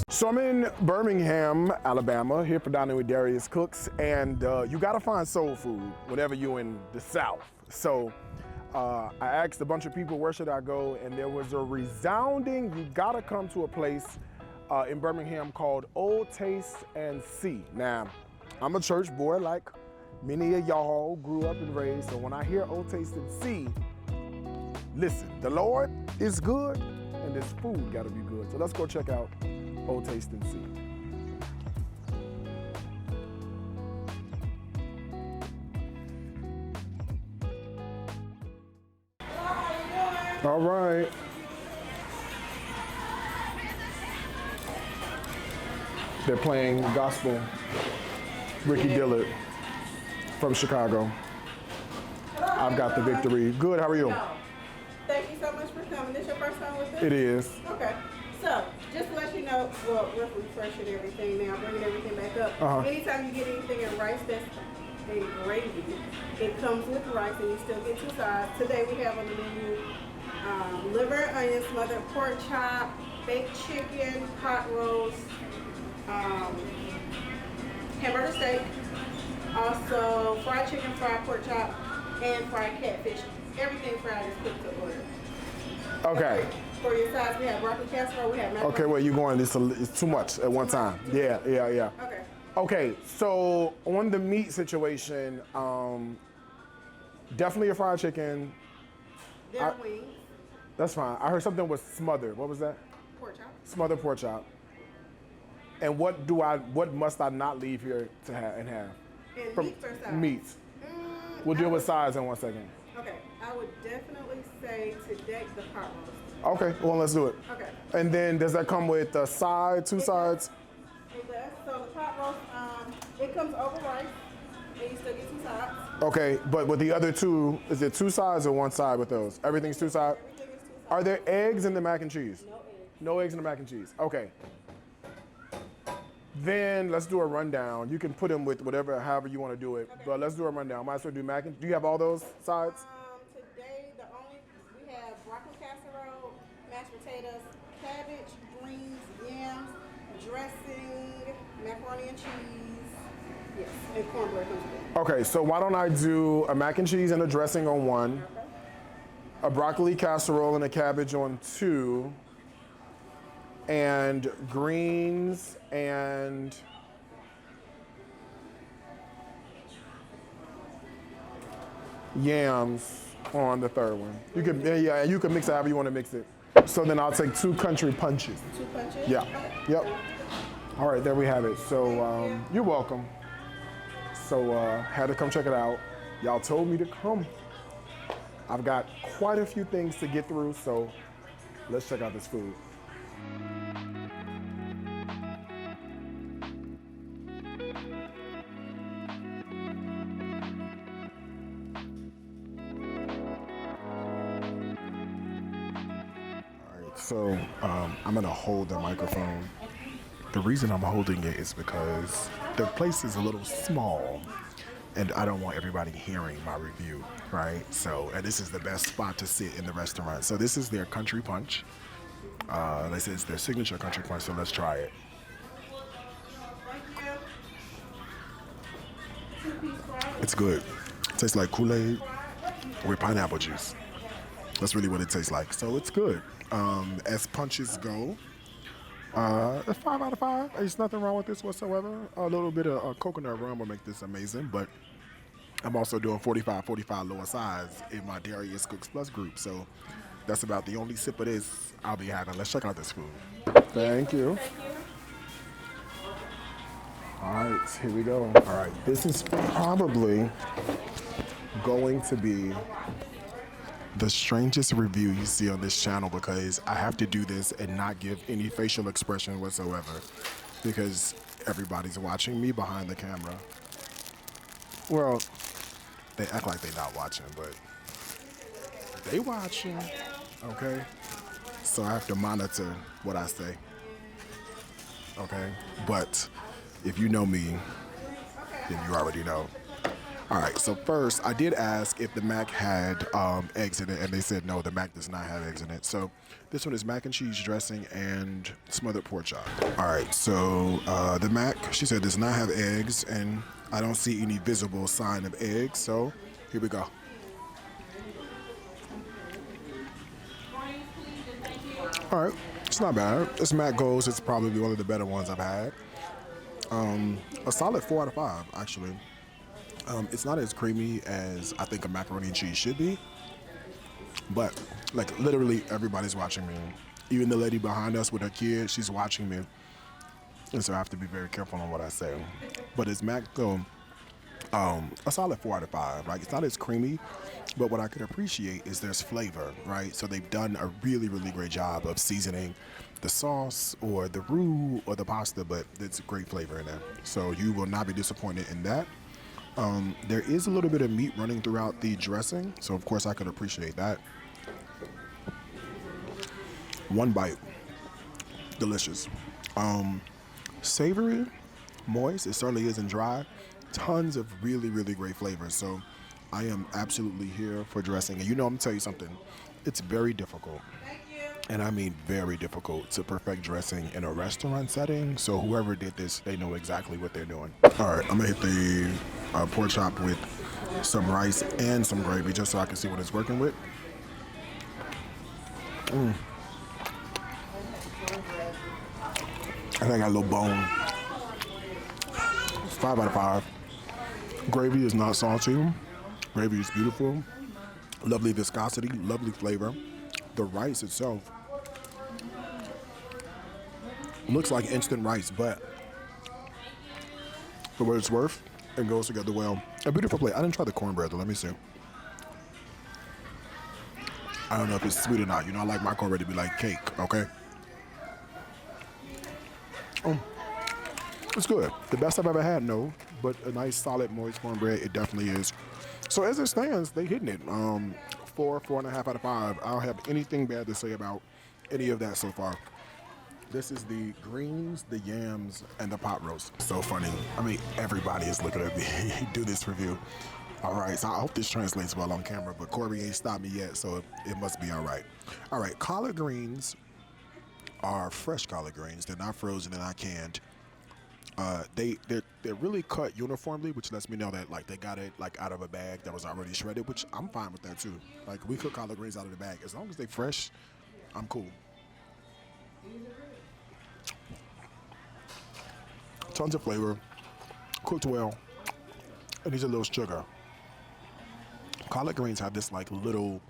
So I'm in Birmingham, Alabama, here for dining with Darius Cooks, and you gotta find soul food whenever you're in the South. So I asked a bunch of people, where should I go? And there was a resounding, you gotta come to a place in Birmingham called Old Taste and See. Now, I'm a church boy like many of y'all, grew up and raised, so when I hear Old Taste and See, listen, the Lord is good and this food gotta be good. So let's go check out Old Taste and See. All right. They're playing gospel. Ricky Dillard from Chicago. I've got the victory. Good, how are you? Thank you so much for coming. This your first time with us? It is. Okay. So, just to let you know, well, we're refreshing everything now, bringing everything back up. Anytime you get anything in rice that's in gravy, it comes with rice and you still get two sides. Today we have on the menu liver and onion, smothered pork chop, baked chicken, pot roast, hamburger steak, also fried chicken, fried pork chop, and fried catfish. Everything fried is cooked to order. Okay. For your sides, we have broccoli casserole, we have macaroni. Okay, well, you're going, it's too much at one time. Yeah. Okay. Okay, so on the meat situation, definitely a fried chicken. There are wings. That's fine. I heard something was smothered. What was that? Pork chop. Smothered pork chop. And what must I not leave here to have and have? And meats or sides? Meats. We'll deal with sides in 1 second. Okay, I would definitely say today the pot roast. Okay, well, let's do it. Okay. And then does that come with a side, two sides? It does. So the pot roast, it comes over rice, and you still get two sides. Okay, but with the other two, is it two sides or one side with those? Everything's two sides? Everything is two sides. Are there eggs in the mac and cheese? No eggs. No eggs in the mac and cheese. Okay. Then let's do a rundown. You can put them with whatever, however you want to do it. Okay. But let's do a rundown. Might as well do mac and. Do you have all those sides? Today we have broccoli casserole, mashed potatoes, cabbage, greens, yams, dressing, macaroni and cheese. Yes, and cornbread comes with it. Okay, so why don't I do a mac and cheese and a dressing on one, a broccoli casserole and a cabbage on two, and greens and yams on the third one. You can, yeah, you can mix it however you want to mix it. So then I'll take two country punches. Two punches? Yeah. Okay. Yep. All right, there we have it. So you're welcome. So had to come check it out. Y'all told me to come. I've got quite a few things to get through, so let's check out this food. So I'm gonna hold the microphone. The reason I'm holding it is because the place is a little small and I don't want everybody hearing my review, right? So, and this is the best spot to sit in the restaurant. So this is their country punch. This is their signature country punch, so let's try it. It's good. It tastes like Kool-Aid with pineapple juice. That's really what it tastes like. So it's good. As punches go, 5 out of 5. There's nothing wrong with this whatsoever. A little bit of coconut rum will make this amazing, but I'm also doing 45 lower size in my Darius Cooks Plus group. So that's about the only sip of this I'll be having. Let's check out this food. Thank you. All right, here we go. All right, this is probably going to be the strangest review you see on this channel because I have to do this and not give any facial expression whatsoever because everybody's watching me behind the camera. Well, they act like they're not watching, but they watching, okay? So I have to monitor what I say, okay? But if you know me, then you already know. All right, so first I did ask if the mac had eggs in it, and they said no, the mac does not have eggs in it. So this one is mac and cheese dressing and smothered pork chop. All right, so the mac, she said, does not have eggs, and I don't see any visible sign of eggs. So here we go. All right, it's not bad. As mac goes, it's probably one of the better ones I've had. A solid 4 out of 5, actually. It's not as creamy as I think a macaroni and cheese should be, but like literally everybody's watching me. Even the lady behind us with her kid, she's watching me, and so I have to be very careful on what I say. But as mac go, a solid 4 out of 5. Like, it's not as creamy, but what I could appreciate is there's flavor, right? So they've done a really, really great job of seasoning the sauce or the roux or the pasta, but it's great flavor in there. So you will not be disappointed in that. There is a little bit of meat running throughout the dressing, so of course I could appreciate that. One bite, delicious. Savory, moist, it certainly isn't dry. Tons of really, really great flavors. So I am absolutely here for dressing. And you know, I'm gonna tell you something, it's very difficult. And I mean very difficult to perfect dressing in a restaurant setting. So whoever did this, they know exactly what they're doing. All right, I'm gonna hit the pork chop with some rice and some gravy just so I can see what it's working with. I think I got a little bone. 5 out of 5. Gravy is not salty. Gravy is beautiful. Lovely viscosity, lovely flavor. The rice itself looks like instant rice, but for what it's worth, it goes together well. A beautiful plate. I didn't try the cornbread though. Let me see. I don't know if it's sweet or not. You know, I like my cornbread to be like cake, okay? It's good. The best I've ever had, no, but a nice solid moist cornbread, it definitely is. So as it stands, they hitting it. 4.5 out of 5. I don't have anything bad to say about any of that so far. This is the greens, the yams, and the pot roast. So funny. I mean, everybody is looking at me do this review. All right, so I hope this translates well on camera, but Corby ain't stopped me yet, so it must be all right. All right, collard greens are fresh collard greens. They're not frozen and not canned. They're really cut uniformly, which lets me know that like they got it like out of a bag that was already shredded, which I'm fine with that too. Like we cook collard greens out of the bag. As long as they're fresh, I'm cool. Tons of flavor, cooked well, and these are a little sugar. Collard greens have this like little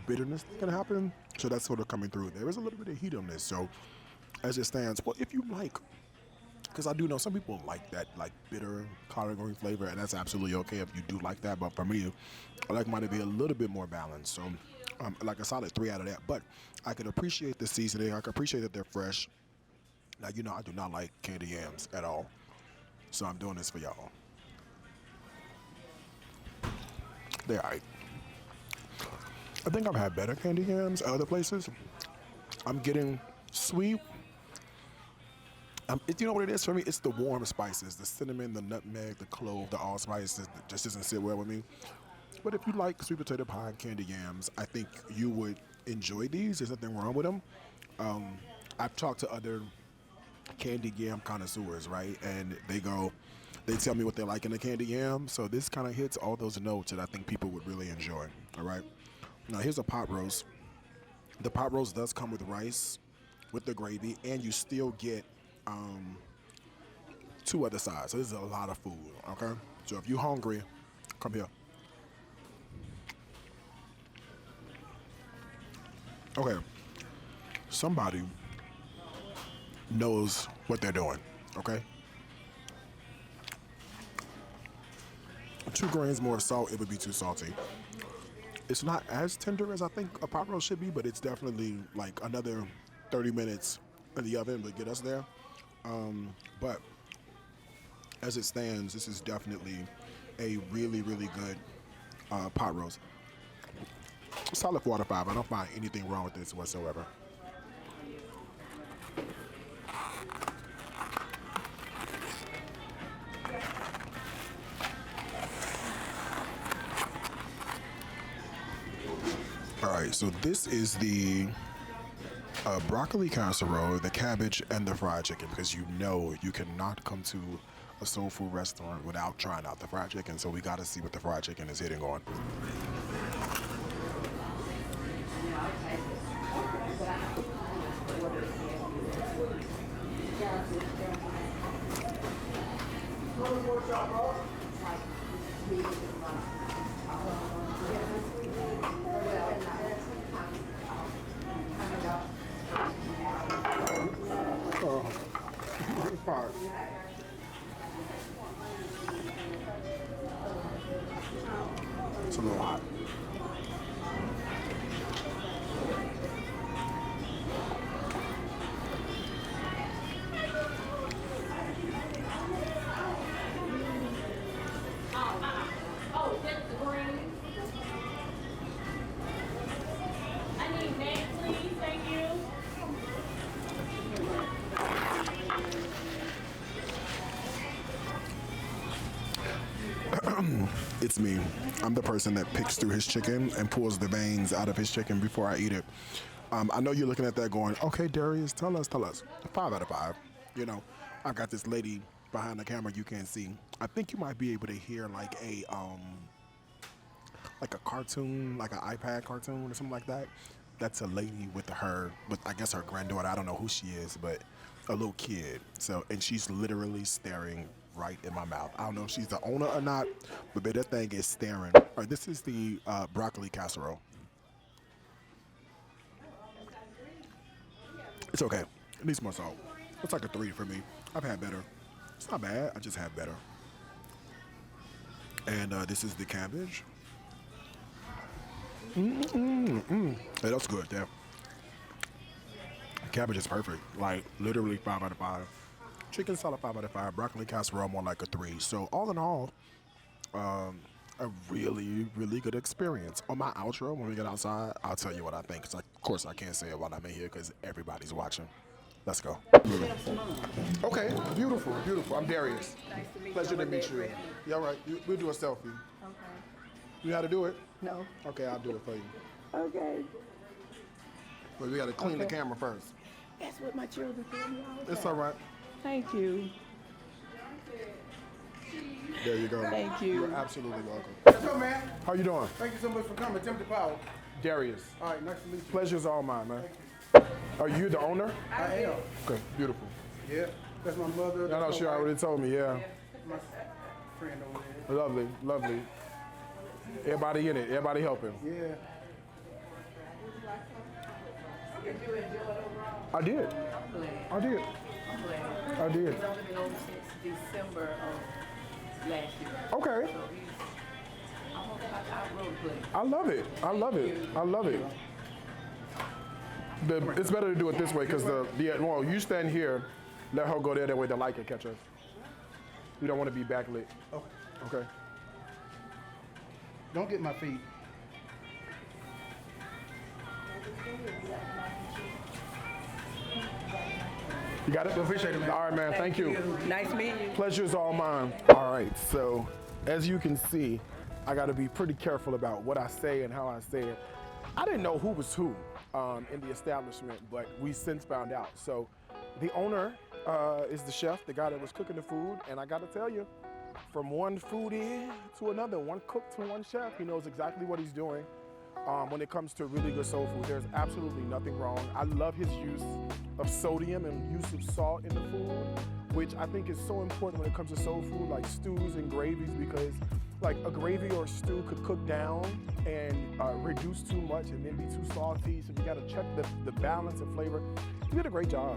bitterness that can happen, so that's sort of coming through. There is a little bit of heat on this, so as it stands, well, if you like, because I do know some people like that like bitter collard green flavor, and that's absolutely okay if you do like that, but for me, I like mine to be a little bit more balanced, so like a solid 3 out of that. But I can appreciate the seasoning, I can appreciate that they're fresh. Now, you know, I do not like candy yams at all, so I'm doing this for y'all. They're all right. I think I've had better candy yams at other places. I'm getting sweet. You know what it is for me? It's the warm spices, the cinnamon, the nutmeg, the clove, the allspice that just doesn't sit well with me. But if you like sweet potato pie and candy yams, I think you would enjoy these. There's nothing wrong with them. I've talked to other candy yam connoisseurs, right? And they tell me what they like in the candy yam. So this kind of hits all those notes that I think people would really enjoy, all right? Now here's a pot roast. The pot roast does come with rice, with the gravy, and you still get 2 other sides. So this is a lot of food, okay? So if you're hungry, come here. Okay, somebody knows what they're doing, okay? 2 grains more of salt, it would be too salty. It's not as tender as I think a pot roast should be, but it's definitely like another 30 minutes in the oven would get us there. But as it stands, this is definitely a really, really good pot roast. Solid 4 out of 5. I don't find anything wrong with this whatsoever. All right, so this is the broccoli casserole, the cabbage, and the fried chicken, because you know you cannot come to a soul food restaurant without trying out the fried chicken, so we got to see what the fried chicken is hitting on. It's a little hot. Oh, that's the green. I need that, please. Thank you. It's me. I'm the person that picks through his chicken and pulls the veins out of his chicken before I eat it. I know you're looking at that going, okay, Darius, tell us. 5 out of 5. You know, I've got this lady behind the camera you can't see. I think you might be able to hear like a cartoon, like an iPad cartoon or something like that. That's a lady with I guess her granddaughter. I don't know who she is, but a little kid. So, and she's literally staring right in my mouth. I don't know if she's the owner or not, but that thing is staring. All right, this is the broccoli casserole. It's okay. It needs more salt. It's like a 3 for me. I've had better. It's not bad. I just had better. And this is the cabbage. Hey, that's good, yeah. Cabbage is perfect. Like, literally 5 out of 5. Chicken salad 5 out of 5. Broccoli casserole more like a 3. So all in all, a really, really good experience. On my outro, when we get outside, I'll tell you what I think. 'Cause of course, I can't say it while I'm in here because everybody's watching. Let's go. Okay, beautiful, beautiful. I'm Darius. Nice to meet Pleasure to meet you. Yeah, all right. We'll do a selfie. Okay. You know how to do it? No. Okay, I'll do it for you. Okay. But we got to clean the camera first. That's what my children do all the It's time. all right. Thank you. There you go. Thank you. You're absolutely welcome. What's up, man? How you doing? Thank you so much for coming. Tempted Power. Darius. All right, nice to meet you. Pleasure's all mine, man. Are you the owner? I am. Okay, beautiful. Yeah, that's my mother. I know that's she my wife, already told me, yeah. my friend over there. Lovely, lovely. Everybody in it, everybody helping. Yeah. I did. I did. I did. He's only been over since December of last year. Okay. So he's almost like our road play. I love it. I love it. I love it. It's better to do it this way because well, you stand here, let her go there, that way the light can catch us. You don't want to be backlit. Okay. Okay. Don't get my feet. You got it? Appreciate it, man. All right, man. Thank you. Nice meeting you. Pleasure's all mine. All right, so as you can see, I got to be pretty careful about what I say and how I say it. I didn't know who was who in the establishment, but we since found out. So the owner is the chef, the guy that was cooking the food, and I got to tell you, from one foodie to another, one cook to one chef, he knows exactly what he's doing. When it comes to really good soul food, there's absolutely nothing wrong. I love his use of sodium and use of salt in the food, which I think is so important when it comes to soul food, like stews and gravies, because like a gravy or a stew could cook down and reduce too much and then be too salty, so you gotta check the balance of flavor. You did a great job.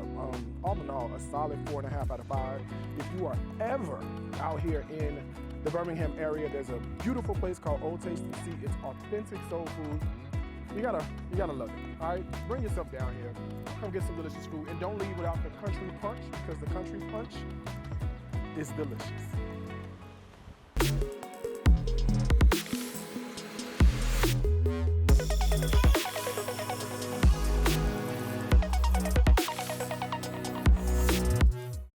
All in all, a solid 4.5 out of 5. If you are ever out here in the Birmingham area, there's a beautiful place called Old Taste and See. It's authentic soul food. You gotta love it. All right, bring yourself down here. Come get some delicious food, and don't leave without the country punch, because the country punch is delicious.